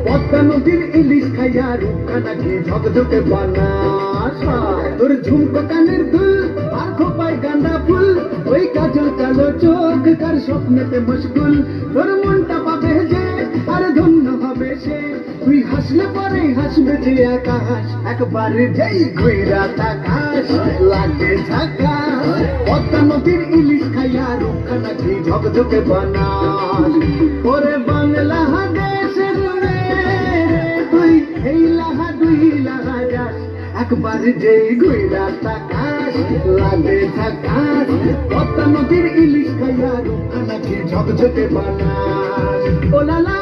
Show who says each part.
Speaker 1: পদ্মা নদীর ইলিশ খাইয়া রূপখানাকে ঝকঝকে বানাস তোর ঝুমকো কানের দুল আর খোপায় গাঁদা ফুল ওই কাজল কালো চোখ কার স্বপ্নেতে মশগুল তোর মনটা পাবে যে আর ধন্য হবে সে তুই হাসলে পরে হাসবে যে আকাশ একবার যেই ঘুইরা তাকাস লাগে ঝাকাস পদ্মা নদীর ইলিশ খাইয়া রূপখানাকে ঝকঝকে বানাস ওরে বাংলা দেশের তুই এই লাহা দুই লাহা যাস একবার যেই ঘুইরা তাকাস লাগে ঝাকাস পদ্মা নদীর ইলিশ খাইয়া রূপখানাকে ঝকঝকে বানাস ও লালা